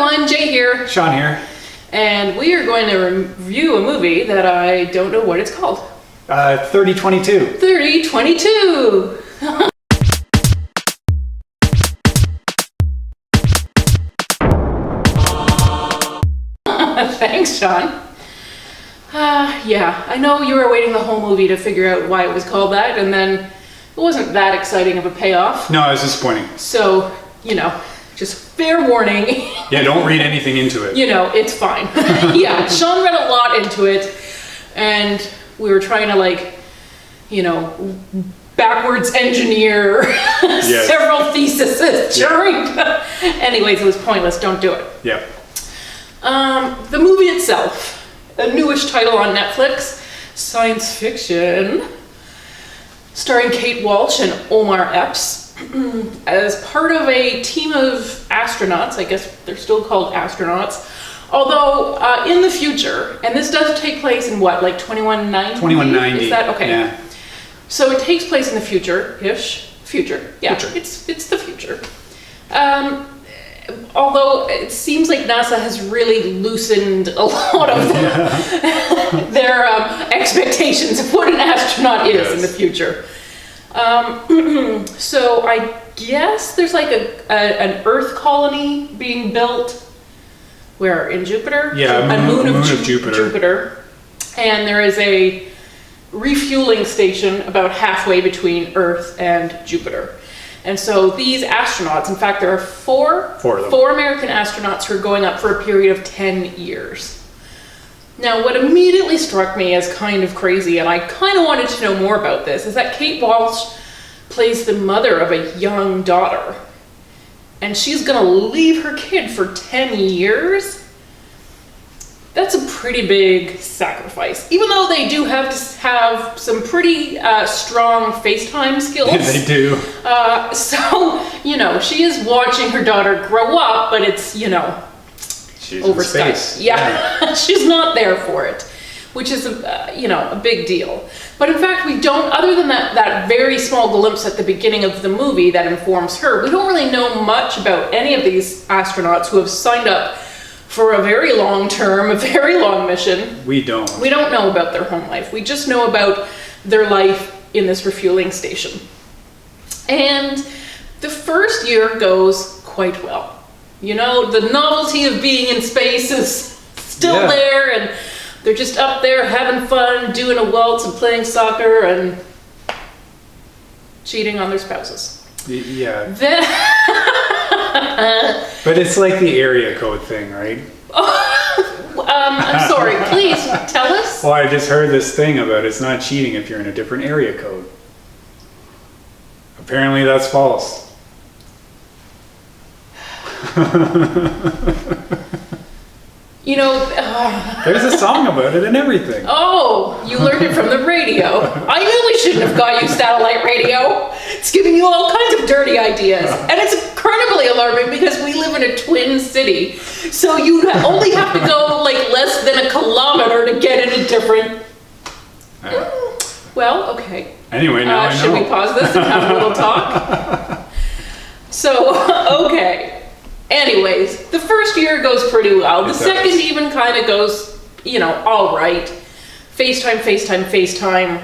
everyone, Jay here. Sean here. And we are going to review a movie that I don't know what it's called. 3022. 3022! Thanks, Sean. Yeah, I know you were waiting the whole movie to figure out why it was called that, and then it wasn't that exciting of a payoff. No, it was disappointing. So, just fair warning. Yeah, don't read anything into it. It's fine. Yeah, Sean read a lot into it, and we were trying to backwards engineer Yes. several theses during. Anyways, it was pointless. Don't do it. Yeah. The movie itself, a newish title on Netflix, science fiction, starring Kate Walsh and Omar Epps. As part of a team of astronauts, I guess they're still called astronauts, although in the future, and this does take place in what, like 2190? 2190. Is that okay? Yeah. So it takes place in the future-ish. Future. Yeah, Future. It's the future. Although it seems like NASA has really loosened a lot of their expectations of what an astronaut is in the future. So I guess there's like an Earth colony being built where in Jupiter? Yeah, a moon of Jupiter. And there is a refueling station about halfway between Earth and Jupiter. And so these astronauts, in fact, there are four American astronauts who are going up for a period of 10 years. Now, what immediately struck me as kind of crazy, and I kind of wanted to know more about this, is that Kate Walsh plays the mother of a young daughter. And she's going to leave her kid for 10 years? That's a pretty big sacrifice. Even though they do have to have some pretty strong FaceTime skills. Yeah, they do. So, she is watching her daughter grow up, but it's, She's over in space. Skype. Yeah. She's not there for it, which is a big deal. But in fact, we don't, other than that very small glimpse at the beginning of the movie that informs her, we don't really know much about any of these astronauts who have signed up for a very long term, a very long mission. We don't. We don't know about their home life. We just know about their life in this refueling station. And the first year goes quite well. The novelty of being in space is still there, and they're just up there having fun, doing a waltz and playing soccer and cheating on their spouses. Yeah. Then But it's like the area code thing, right? I'm sorry, please tell us. Well, I just heard this thing about it's not cheating if you're in a different area code. Apparently that's false. There's a song about it and everything. Oh, you learned it from the radio. I knew we shouldn't have got you satellite radio. It's giving you all kinds of dirty ideas. And it's incredibly alarming because we live in a twin city. So you only have to go less than a kilometer to get in a different... Well, okay. Anyway, now I know. Should we pause this and have a little talk? So, okay. Anyways, the first year goes pretty well. The second even kind of goes, all right. FaceTime,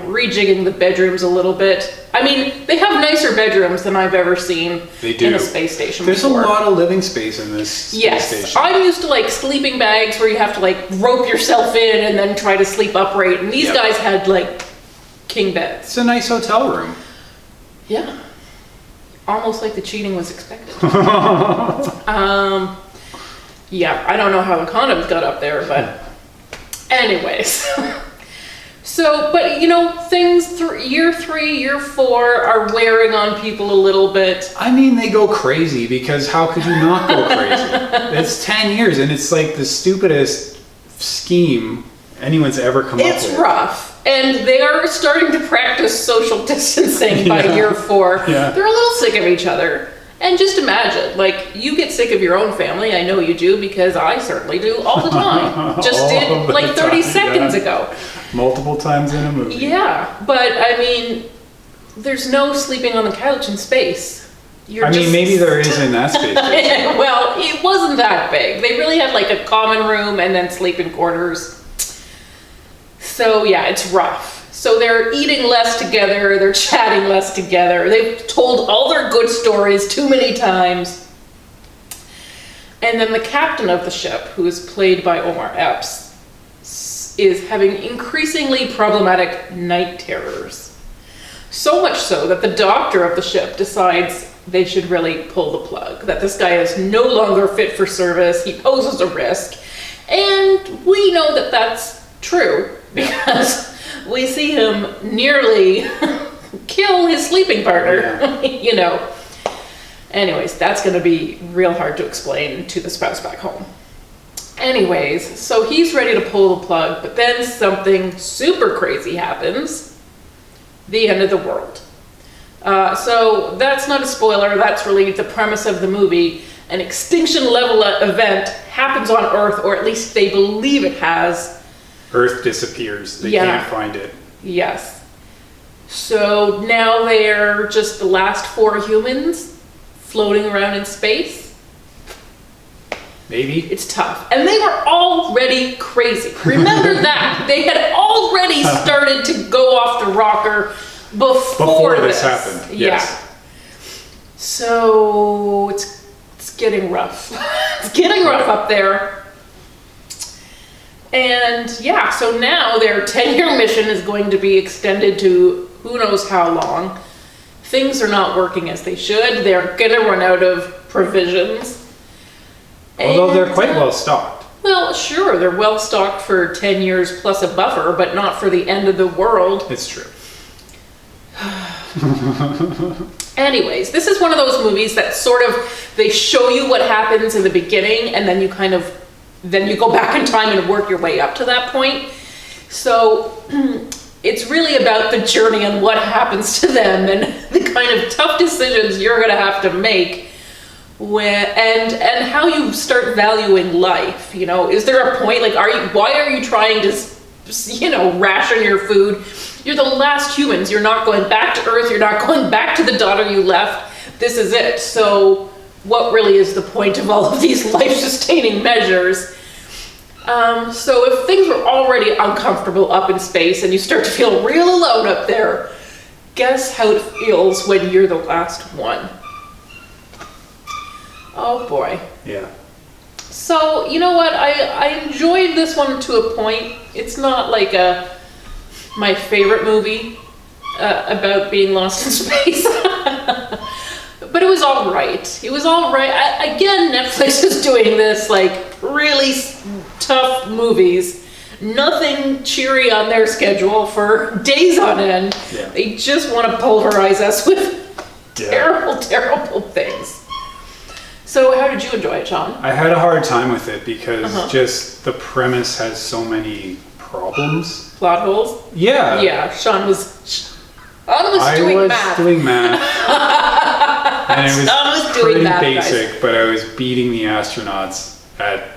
rejigging the bedrooms a little bit. I mean, they have nicer bedrooms than I've ever seen in a space station There's before. a lot of living space in this space station. I'm used to sleeping bags where you have to rope yourself in and then try to sleep upright. And these guys had king beds. It's a nice hotel room. Yeah. Almost like the cheating was expected. Yeah, I don't know how the condoms got up there, but anyways. So, but things year 3, year 4 are wearing on people a little bit. I mean, they go crazy because how could you not go crazy? It's 10 years and it's like the stupidest scheme anyone's ever come up with. It's rough. And they are starting to practice social distancing by year 4. Yeah. They're a little sick of each other. And just imagine, you get sick of your own family. I know you do because I certainly do all the time. Just did 30 seconds ago. Multiple times in a movie. Yeah, but I mean, there's no sleeping on the couch in space. I mean, maybe there is in that space station. Well, it wasn't that big. They really had like a common room and then sleeping quarters. So yeah, it's rough. So they're eating less together, they're chatting less together. They've told all their good stories too many times. And then the captain of the ship, who is played by Omar Epps, is having increasingly problematic night terrors. So much so that the doctor of the ship decides they should really pull the plug, that this guy is no longer fit for service, he poses a risk. And we know that that's true, because we see him nearly kill his sleeping partner, you know. Anyways, that's going to be real hard to explain to the spouse back home. Anyways, so he's ready to pull the plug, but then something super crazy happens. The end of the world. So that's not a spoiler, that's really the premise of the movie. An extinction-level event happens on Earth, or at least they believe it has. Earth disappears. They can't find it. Yes. So now they're just the last 4 humans floating around in space. Maybe. It's tough. And they were already crazy. Remember that. They had already started to go off the rocker before this happened. Yes. Yeah. So it's getting rough. It's getting rough up there. And yeah, so now their 10-year mission is going to be extended to who knows how long. Things are not working as they should. They're going to run out of provisions. Although they're quite well stocked. Well, sure, they're well stocked for 10 years plus a buffer, but not for the end of the world. It's true. Anyways, this is one of those movies that sort of, they show you what happens in the beginning, and then you go back in time and work your way up to that point. So it's really about the journey and what happens to them and the kind of tough decisions you're going to have to make and how you start valuing life. You know, is there a point, like, why are you trying to, you know, ration your food? You're the last humans. You're not going back to Earth. You're not going back to the daughter you left. This is it. So what really is the point of all of these life-sustaining measures? So if things were already uncomfortable up in space and you start to feel real alone up there, guess how it feels when you're the last one. Oh boy. Yeah. So, you know what? I enjoyed this one to a point. It's not like my favorite movie about being lost in space. But it was all right. It was all right. Again, Netflix is doing this, like, really tough movies. Nothing cheery on their schedule for days on end. Yeah. They just want to pulverize us with terrible, terrible things. So how did you enjoy it, Sean? I had a hard time with it because just the premise has so many problems. Plot holes? Yeah. Yeah, Sean was doing math. And it was, Sean was doing pretty math, basic, guys. but I was beating the astronauts at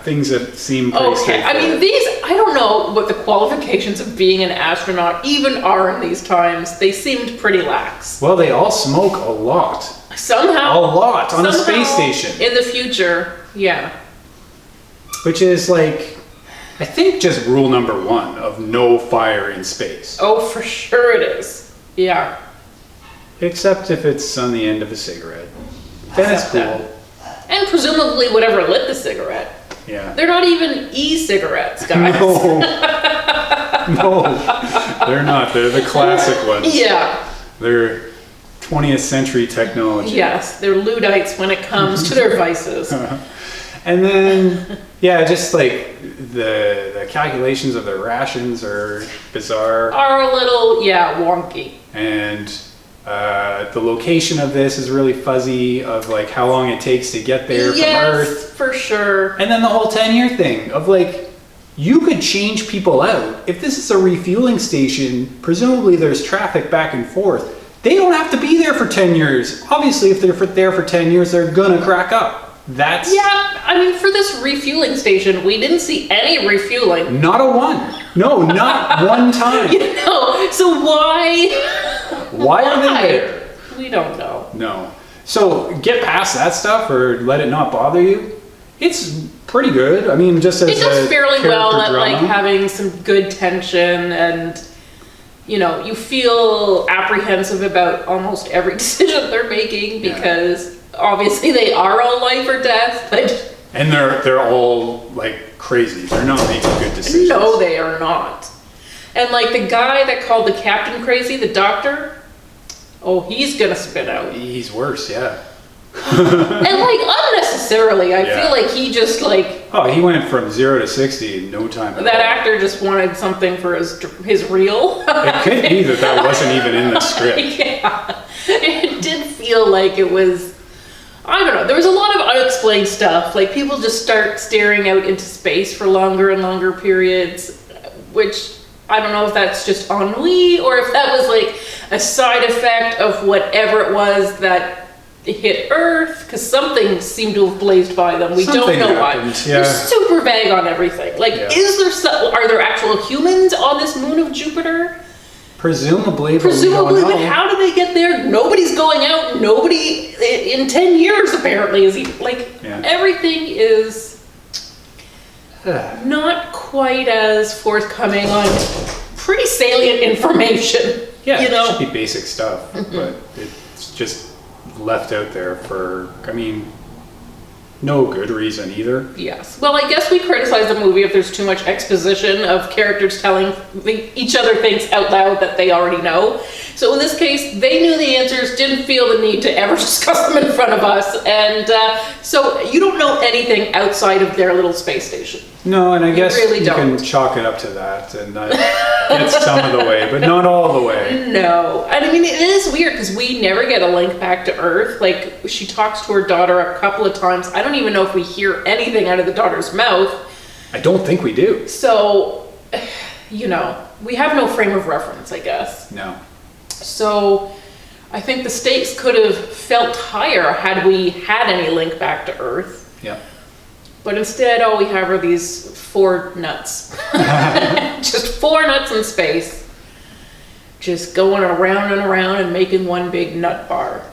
things that seem pretty straightforward. I mean, I don't know what the qualifications of being an astronaut even are in these times. They seemed pretty lax. Well, they all smoke a lot. Somehow. A lot on a space station. In the future, yeah. Which is like, I think just rule number 1 of no fire in space. Oh, for sure it is. Yeah. Except if it's on the end of a cigarette. Then it's cool. And presumably whatever lit the cigarette. Yeah. They're not even e-cigarettes, guys. No, they're not. They're the classic ones. Yeah. They're 20th century technology. Yes, they're Luddites when it comes to their vices. And then, yeah, just like the calculations of the rations are bizarre. Are a little, wonky. And the location of this is really fuzzy, of like how long it takes to get there from Earth. Yes, for sure. And then the whole 10-year thing of like, you could change people out. If this is a refueling station, presumably there's traffic back and forth. They don't have to be there for 10 years. Obviously, if they're there for 10 years, they're gonna crack up. That's... Yeah, I mean, for this refueling station, we didn't see any refueling. Not a one. No, not one time. You know, so why? Why are they there? We don't know. no. So get past that stuff or let it not bother you. It's pretty good. I mean, just as it does fairly well at drama. like having some good tension, and you know, you feel apprehensive about almost every decision they're making because obviously they are all life or death, but and they're all like crazy. They're not making good decisions. no, they are not. And like the guy that called the captain crazy, the doctor, oh, he's gonna spin out. He's worse, yeah. And like unnecessarily, I feel like he just like, oh, he went from 0 to 60 in no time at that all. actor just wanted something for his reel. It could be that wasn't even in the script. Yeah, it did feel like it was, I don't know, there was a lot of unexplained stuff, like people just start staring out into space for longer and longer periods, which I don't know if that's just ennui or if that was like a side effect of whatever it was that hit Earth, because something seemed to have blazed by them. We don't know what. They're super vague on everything. Like, are there actual humans on this moon of Jupiter? Presumably, but how do they get there? Nobody's going out. Nobody in 10 years apparently is even, like, everything is not quite as forthcoming on pretty salient information. Yeah, you know? It should be basic stuff, but it's just left out there for, I mean, no good reason either. Yes. Well, I guess we criticize the movie if there's too much exposition of characters telling each other things out loud that they already know. So in this case, they knew the answers, didn't feel the need to ever discuss them in front of us, and so you don't know anything outside of their little space station. No, and I guess really you can chalk it up to that, and it's some of the way, but not all the way. No. And I mean, it is weird because we never get a link back to Earth. Like, she talks to her daughter a couple of times. I don't even know if we hear anything out of the daughter's mouth. I don't think we do. So, you know, we have no frame of reference, I guess. No. So, I think the stakes could have felt higher had we had any link back to Earth. Yeah. But instead, all we have are these 4 nuts. Just 4 nuts in space. Just going around and around and making one big nut bar.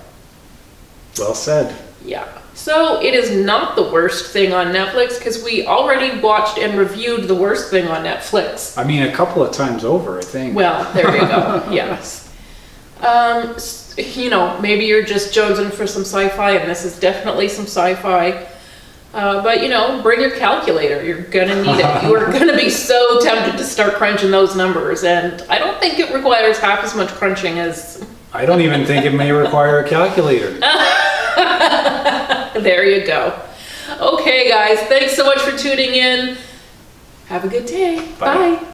Well said. Yeah. So it is not the worst thing on Netflix because we already watched and reviewed the worst thing on Netflix. I mean, a couple of times over, I think. Well, there you go. Yes. You know, maybe you're just jonesing for some sci-fi, and this is definitely some sci-fi. But you know, bring your calculator. You're gonna need it. You are gonna be so tempted to start crunching those numbers, and I don't think it requires half as much crunching as... I don't even think it may require a calculator. There you go. Okay, guys, thanks so much for tuning in. Have a good day. Bye. Bye.